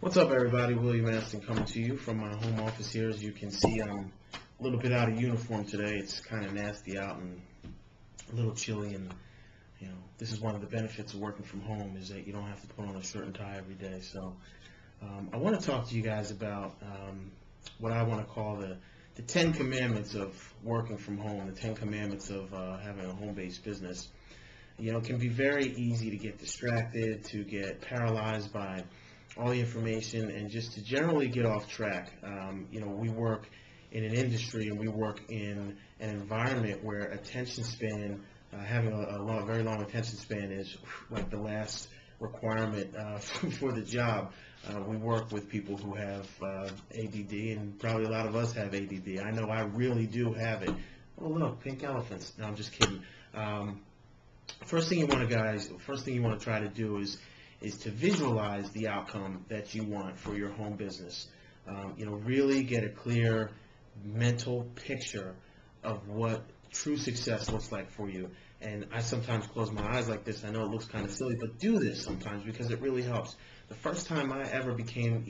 What's up, everybody? William Aston coming to you from my home office here. As you can see, I'm a little bit out of uniform today. It's kind of nasty out and a little chilly, and this is one of the benefits of working from home is that you don't have to put on a shirt and tie every day. So I want to talk to you guys about what I want to call the 10 commandments of working from home, the 10 commandments of having a home-based business. It can be very easy to get distracted, to get paralyzed by all the information, and just to generally get off track. We work in an industry and we work in an environment where attention span, having a very long attention span is like the last requirement for the job. We work with people who have ADD, and probably a lot of us have ADD. I know I really do have it. Oh look, pink elephants. No, I'm just kidding. First thing you want to try to do is to visualize the outcome that you want for your home business. Really get a clear mental picture of what true success looks like for you. And I sometimes close my eyes like this. I know it looks kind of silly, but do this sometimes because it really helps. The first time I ever became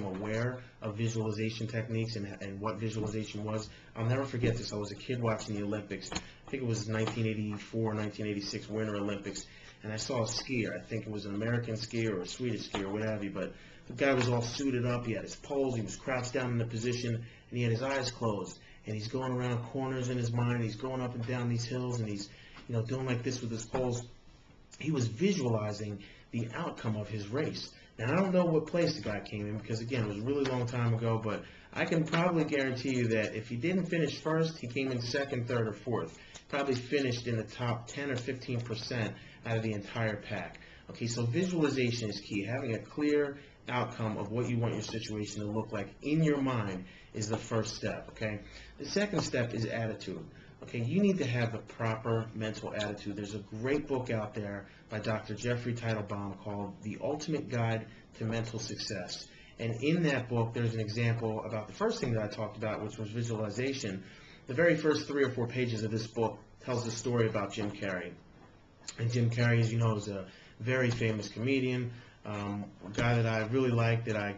aware of visualization techniques and what visualization was, I'll never forget this. I was a kid watching the Olympics. I think it was 1984, 1986 Winter Olympics, and I saw a skier. I think it was an American skier or a Swedish skier, what have you, but the guy was all suited up. He had his poles, he was crouched down in the position, and he had his eyes closed, and he's going around corners in his mind. He's going up and down these hills, and he's doing like this with his poles. He was visualizing the outcome of his race. Now, I don't know what place the guy came in because, again, it was a really long time ago, but I can probably guarantee you that if he didn't finish first, he came in second, third, or fourth. Probably finished in the top 10 or 15% out of the entire pack. Okay, so visualization is key. Having a clear outcome of what you want your situation to look like in your mind is the first step, okay? The second step is attitude. Okay, you need to have the proper mental attitude. There's a great book out there by Dr. Jeffrey Teitelbaum called The Ultimate Guide to Mental Success. And in that book, there's an example about the first thing that I talked about, which was visualization. The very first 3 or 4 pages of this book tells the story about Jim Carrey. And Jim Carrey, as you know, is a very famous comedian, a guy that I really like, that I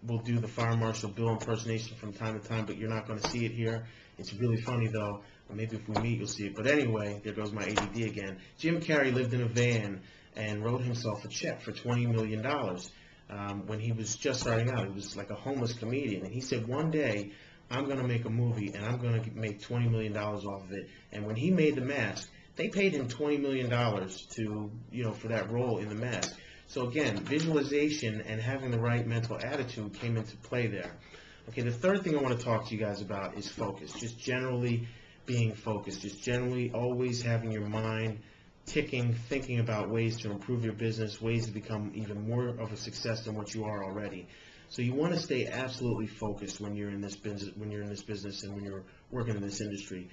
will do the Fire Marshal Bill impersonation from time to time, but you're not going to see it here. It's really funny, though. Maybe if we meet, you'll see it. But anyway, there goes my ADD again. Jim Carrey lived in a van and wrote himself a check for $20 million when he was just starting out. He was like a homeless comedian. And he said, one day, I'm going to make a movie, and I'm going to make $20 million off of it. And when he made The Mask, they paid him $20 million for that role in The Mask. So again, visualization and having the right mental attitude came into play there. Okay, the third thing I want to talk to you guys about is focus. Just generally being focused, just generally always having your mind ticking, thinking about ways to improve your business, ways to become even more of a success than what you are already. So you want to stay absolutely focused when you're in this business, and when you're working in this industry.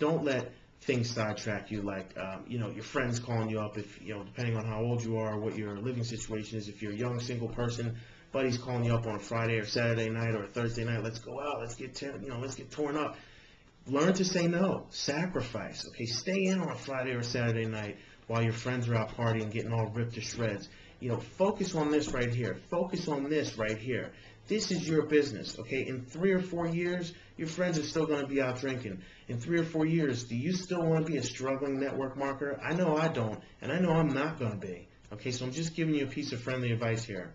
Don't let things sidetrack you, like your friends calling you up, if depending on how old you are, what your living situation is. If you're a young single person, buddies calling you up on a Friday or Saturday night or a Thursday night, let's go out, let's get torn up. Learn to say no. Sacrifice. Okay, stay in on a Friday or Saturday night while your friends are out partying, getting all ripped to shreds. Focus on this right here. Focus on this right here. This is your business. Okay, in 3 or 4 years, your friends are still going to be out drinking. In 3 or 4 years, do you still want to be a struggling network marketer? I know I don't, and I know I'm not going to be. Okay, so I'm just giving you a piece of friendly advice here.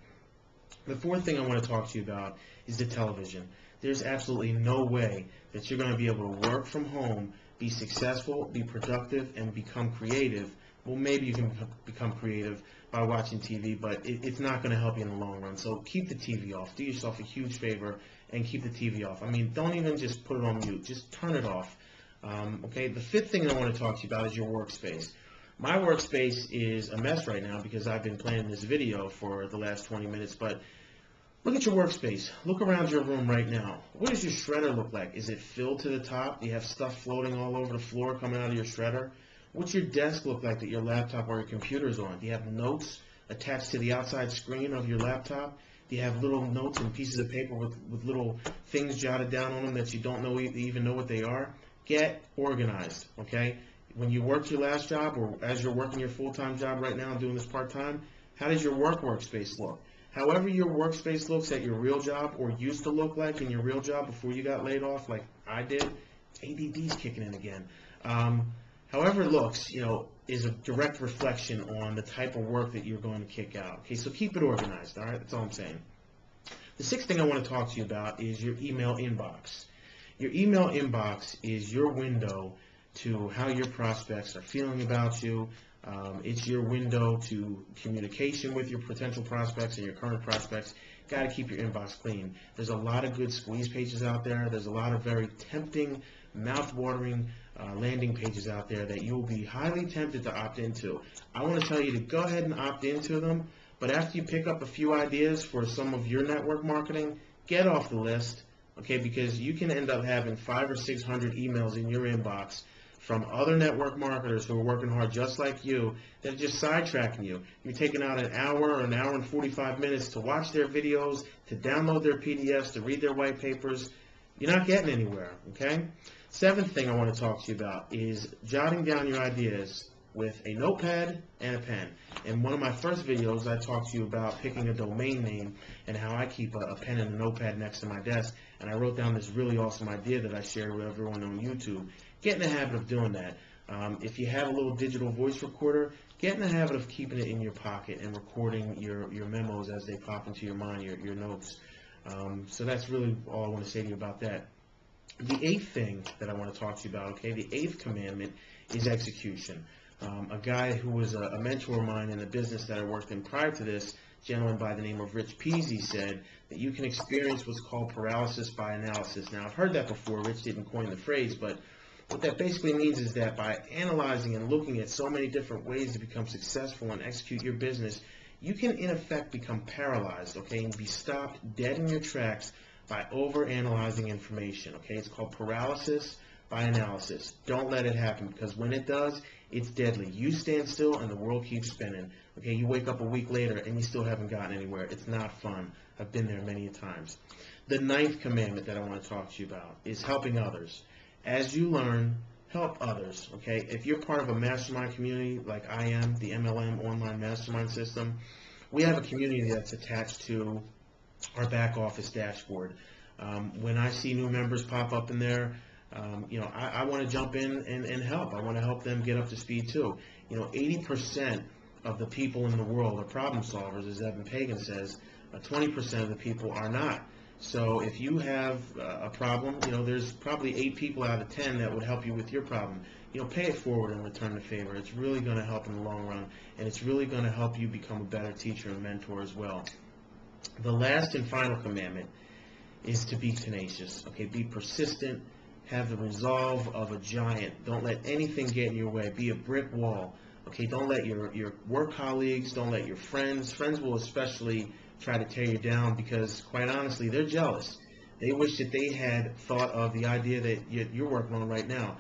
The fourth thing I want to talk to you about is the television. There's absolutely no way that you're going to be able to work from home, be successful, be productive, and become creative. Well, maybe you can become creative by watching TV, but it's not going to help you in the long run. So keep the TV off. Do yourself a huge favor and keep the TV off. I mean, don't even just put it on mute. Just turn it off. Okay. The fifth thing I want to talk to you about is your workspace. My workspace is a mess right now because I've been planning this video for the last 20 minutes, but look at your workspace. Look around your room right now. What does your shredder look like? Is it filled to the top? Do you have stuff floating all over the floor coming out of your shredder? What's your desk look like that your laptop or your computer is on? Do you have notes attached to the outside screen of your laptop? Do you have little notes and pieces of paper with little things jotted down on them that you don't even know what they are? Get organized, okay? When you worked your last job, or as you're working your full-time job right now and doing this part-time, how does your workspace look? However your workspace looks at your real job, or used to look like in your real job before you got laid off, like I did, ADD's kicking in again. However it looks, is a direct reflection on the type of work that you're going to kick out. Okay, so keep it organized, all right? That's all I'm saying. The sixth thing I want to talk to you about is your email inbox. Your email inbox is your window to how your prospects are feeling about you. It's your window to communication with your potential prospects and your current prospects. Got to keep your inbox clean. There's a lot of good squeeze pages out there. There's a lot of very tempting, mouth-watering landing pages out there that you will be highly tempted to opt into. I want to tell you to go ahead and opt into them, but after you pick up a few ideas for some of your network marketing, get off the list, okay, because you can end up having 500 or 600 emails in your inbox from other network marketers who are working hard just like you that are just sidetracking you. You're taking out an hour or an hour and 45 minutes to watch their videos, to download their PDFs, to read their white papers. You're not getting anywhere, okay? Seventh thing I want to talk to you about is jotting down your ideas with a notepad and a pen. In one of my first videos, I talked to you about picking a domain name and how I keep a pen and a notepad next to my desk, and I wrote down this really awesome idea that I shared with everyone on YouTube. Get in the habit of doing that. If you have a little digital voice recorder, get in the habit of keeping it in your pocket and recording your memos as they pop into your mind, your notes. So that's really all I want to say to you about that. The eighth thing that I want to talk to you about, okay, the eighth commandment is execution. A guy who was a mentor of mine in the business that I worked in prior to this, a gentleman by the name of Rich Peasy, said that you can experience what's called paralysis by analysis. Now, I've heard that before. Rich didn't coin the phrase, but what that basically means is that by analyzing and looking at so many different ways to become successful and execute your business, you can in effect become paralyzed, okay, and be stopped dead in your tracks by overanalyzing information, okay? It's called paralysis by analysis. Don't let it happen, because when it does, it's deadly. You stand still and the world keeps spinning, okay? You wake up a week later and you still haven't gotten anywhere. It's not fun. I've been there many times. The ninth commandment that I want to talk to you about is helping others. As you learn, help others, okay? If you're part of a mastermind community like I am, the MLM online mastermind system, we have a community that's attached to our back office dashboard. When I see new members pop up in there, I want to jump in and help. I want to help them get up to speed too. 80% of the people in the world are problem solvers, as Evan Pagan says. 20% of the people are not. So if you have a problem, there's probably 8 people out of 10 that would help you with your problem. Pay it forward and return the favor. It's really going to help in the long run, and it's really going to help you become a better teacher and mentor as well. The last and final commandment is to be tenacious. Okay, be persistent. Have the resolve of a giant. Don't let anything get in your way. Be a brick wall. Okay, don't let your work colleagues, don't let your friends will especially try to tear you down, because quite honestly, they're jealous. They wish that they had thought of the idea that you're working on right now.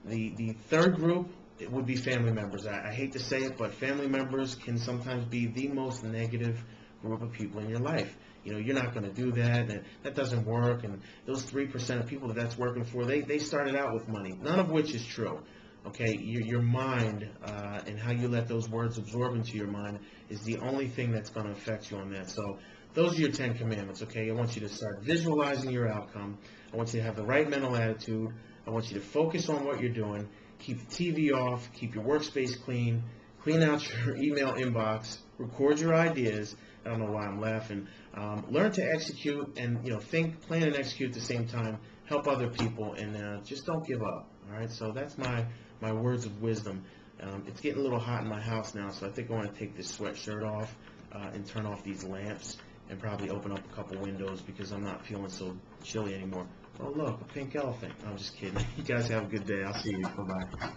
The third group, it would be family members. I hate to say it, but family members can sometimes be the most negative group of people in your life. You're not going to do that, and that doesn't work, and those 3% of people that's working for, they started out with money, none of which is true. Okay, your mind and how you let those words absorb into your mind is the only thing that's going to affect you on that. So those are your 10 commandments, okay? I want you to start visualizing your outcome. I want you to have the right mental attitude. I want you to focus on what you're doing. Keep the TV off. Keep your workspace clean. Clean out your email inbox. Record your ideas. I don't know why I'm laughing. Learn to execute and, think, plan, and execute at the same time. Help other people, and just don't give up, all right? So that's my words of wisdom. It's getting a little hot in my house now, so I think I want to take this sweatshirt off and turn off these lamps and probably open up a couple windows, because I'm not feeling so chilly anymore. Oh, look, a pink elephant. I'm just kidding. You guys have a good day. I'll see you. Bye-bye.